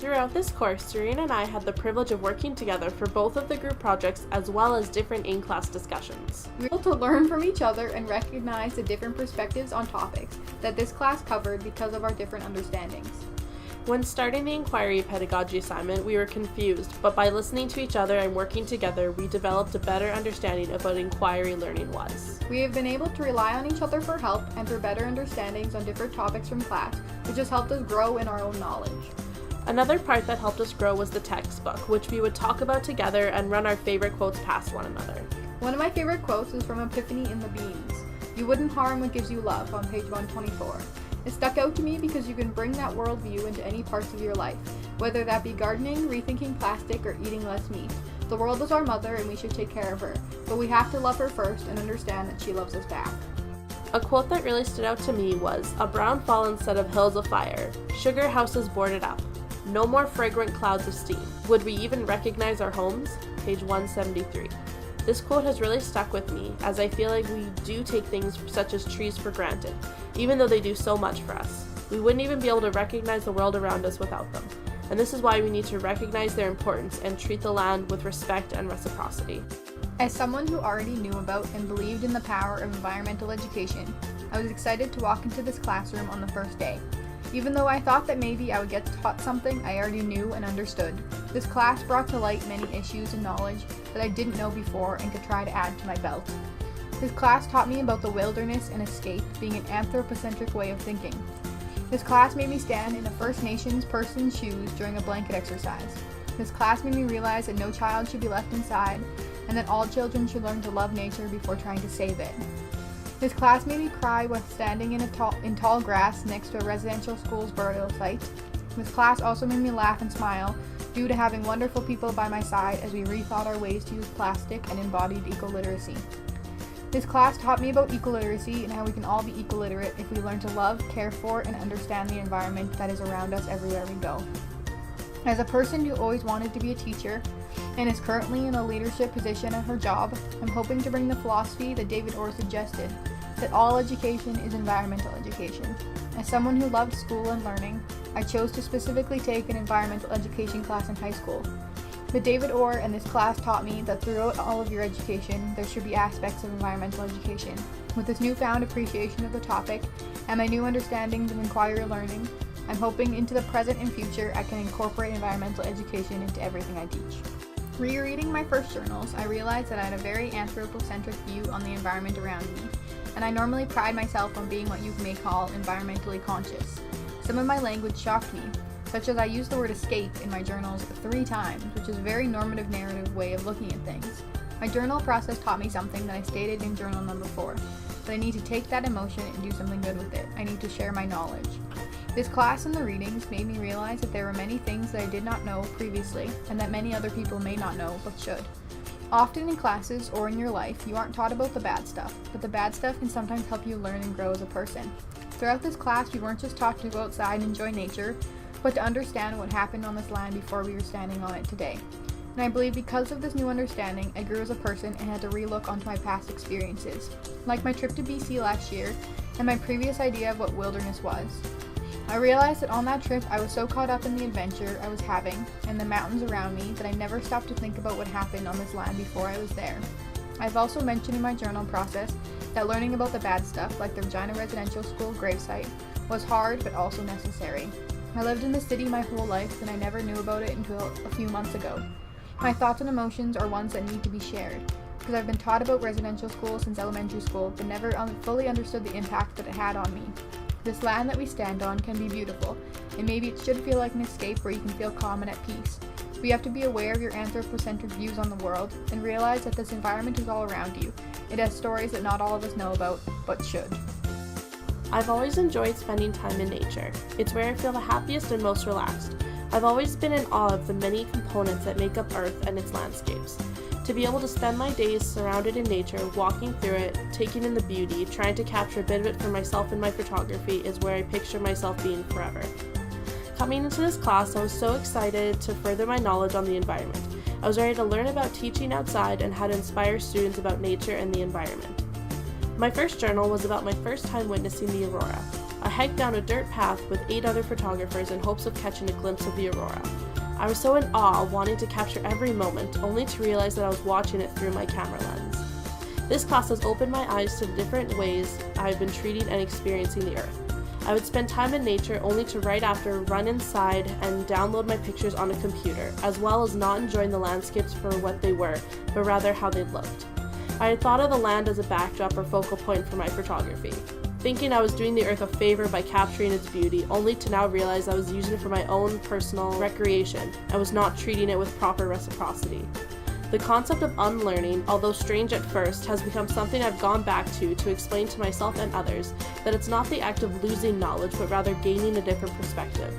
Throughout this course, Serena and I had the privilege of working together for both of the group projects as well as different in-class discussions. We were able to learn from each other and recognize the different perspectives on topics that this class covered because of our different understandings. When starting the inquiry pedagogy assignment, we were confused, but by listening to each other and working together, we developed a better understanding of what inquiry learning was. We have been able to rely on each other for help and for better understandings on different topics from class, which has helped us grow in our own knowledge. Another part that helped us grow was the textbook, which we would talk about together and run our favorite quotes past one another. One of my favorite quotes is from Epiphany in the Beans. "You wouldn't harm what gives you love," on page 124. It stuck out to me because you can bring that worldview into any parts of your life, whether that be gardening, rethinking plastic, or eating less meat. The world is our mother and we should take care of her, but we have to love her first and understand that she loves us back. A quote that really stood out to me was, "A brown fall instead of hills of fire. Sugar houses boarded up. No more fragrant clouds of steam. Would we even recognize our homes?" Page 173. This quote has really stuck with me, as I feel like we do take things such as trees for granted, even though they do so much for us. We wouldn't even be able to recognize the world around us without them. And this is why we need to recognize their importance and treat the land with respect and reciprocity. As someone who already knew about and believed in the power of environmental education, I was excited to walk into this classroom on the first day. Even though I thought that maybe I would get taught something I already knew and understood, this class brought to light many issues and knowledge that I didn't know before and could try to add to my belt. This class taught me about the wilderness and escape being an anthropocentric way of thinking. This class made me stand in a First Nations person's shoes during a blanket exercise. This class made me realize that no child should be left inside and that all children should learn to love nature before trying to save it. This class made me cry while standing in tall grass next to a residential school's burial site. This class also made me laugh and smile due to having wonderful people by my side as we rethought our ways to use plastic and embodied eco-literacy. This class taught me about eco-literacy and how we can all be eco-literate if we learn to love, care for, and understand the environment that is around us everywhere we go. As a person who always wanted to be a teacher and is currently in a leadership position at her job, I'm hoping to bring the philosophy that David Orr suggested, that all education is environmental education. As someone who loved school and learning, I chose to specifically take an environmental education class in high school. But David Orr and this class taught me that throughout all of your education, there should be aspects of environmental education. With this newfound appreciation of the topic and my new understandings of inquiry learning, I'm hoping into the present and future I can incorporate environmental education into everything I teach. Rereading my first journals, I realized that I had a very anthropocentric view on the environment around me, and I normally pride myself on being what you may call environmentally conscious. Some of my language shocked me, such as I used the word escape in my journals 3 times, which is a very normative narrative way of looking at things. My journal process taught me something that I stated in journal number 4, that I need to take that emotion and do something good with it. I need to share my knowledge. This class and the readings made me realize that there were many things that I did not know previously and that many other people may not know but should. Often in classes or in your life, you aren't taught about the bad stuff, but the bad stuff can sometimes help you learn and grow as a person. Throughout this class, we weren't just taught to go outside and enjoy nature, but to understand what happened on this land before we were standing on it today. And I believe because of this new understanding, I grew as a person and had to relook onto my past experiences, like my trip to BC last year and my previous idea of what wilderness was. I realized that on that trip I was so caught up in the adventure I was having and the mountains around me that I never stopped to think about what happened on this land before I was there. I've also mentioned in my journal process that learning about the bad stuff, like the Regina Residential School gravesite, was hard but also necessary. I lived in the city my whole life and I never knew about it until a few months ago. My thoughts and emotions are ones that need to be shared, because I've been taught about residential school since elementary school but never fully understood the impact that it had on me. This land that we stand on can be beautiful, and maybe it should feel like an escape where you can feel calm and at peace. But you have to be aware of your anthropocentric views on the world and realize that this environment is all around you. It has stories that not all of us know about, but should. I've always enjoyed spending time in nature. It's where I feel the happiest and most relaxed. I've always been in awe of the many components that make up Earth and its landscapes. To be able to spend my days surrounded in nature, walking through it, taking in the beauty, trying to capture a bit of it for myself in my photography is where I picture myself being forever. Coming into this class, I was so excited to further my knowledge on the environment. I was ready to learn about teaching outside and how to inspire students about nature and the environment. My first journal was about my first time witnessing the aurora. I hiked down a dirt path with 8 other photographers in hopes of catching a glimpse of the aurora. I was so in awe, wanting to capture every moment, only to realize that I was watching it through my camera lens. This class has opened my eyes to the different ways I've been treating and experiencing the earth. I would spend time in nature only to right after run inside and download my pictures on a computer, as well as not enjoying the landscapes for what they were, but rather how they looked. I had thought of the land as a backdrop or focal point for my photography, thinking I was doing the earth a favor by capturing its beauty, only to now realize I was using it for my own personal recreation and was not treating it with proper reciprocity. The concept of unlearning, although strange at first, has become something I've gone back to explain to myself and others that it's not the act of losing knowledge, but rather gaining a different perspective.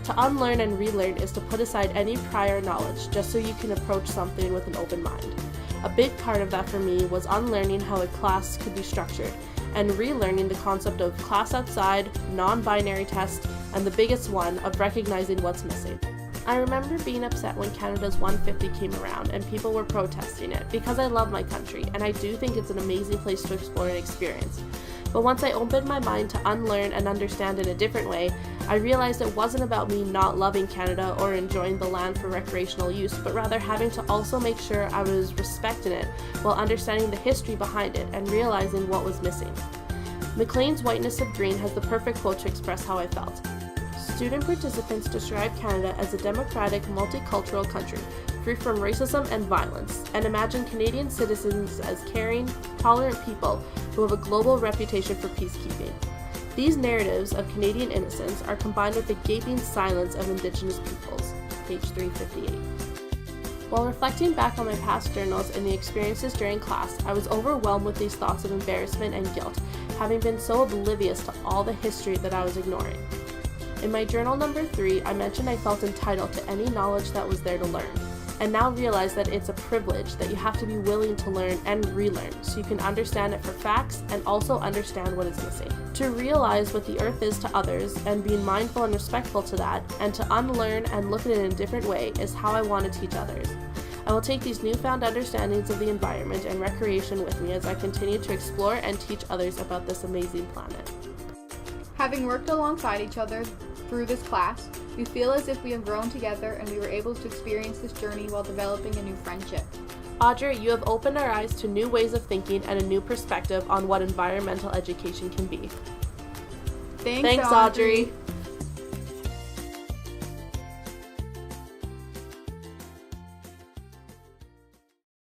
To unlearn and relearn is to put aside any prior knowledge just so you can approach something with an open mind. A big part of that for me was unlearning how a class could be structured, and relearning the concept of class outside, non-binary test, and the biggest one of recognizing what's missing. I remember being upset when Canada's 150 came around and people were protesting it because I love my country and I do think it's an amazing place to explore and experience. But once I opened my mind to unlearn and understand in a different way, I realized it wasn't about me not loving Canada or enjoying the land for recreational use, but rather having to also make sure I was respecting it while understanding the history behind it and realizing what was missing. Maclean's Whiteness of Green has the perfect quote to express how I felt. Student participants describe Canada as a democratic, multicultural country, free from racism and violence, and imagine Canadian citizens as caring, tolerant people who have a global reputation for peacekeeping. These narratives of Canadian innocence are combined with the gaping silence of Indigenous peoples, page 358. While reflecting back on my past journals and the experiences during class, I was overwhelmed with these thoughts of embarrassment and guilt, having been so oblivious to all the history that I was ignoring. In my journal number 3, I mentioned I felt entitled to any knowledge that was there to learn, and now realize that it's a privilege that you have to be willing to learn and relearn so you can understand it for facts and also understand what is missing. To realize what the earth is to others and being mindful and respectful to that, and to unlearn and look at it in a different way is how I want to teach others. I will take these newfound understandings of the environment and recreation with me as I continue to explore and teach others about this amazing planet. Having worked alongside each other through this class, we feel as if we have grown together and we were able to experience this journey while developing a new friendship. Audrey, you have opened our eyes to new ways of thinking and a new perspective on what environmental education can be. Thanks Audrey.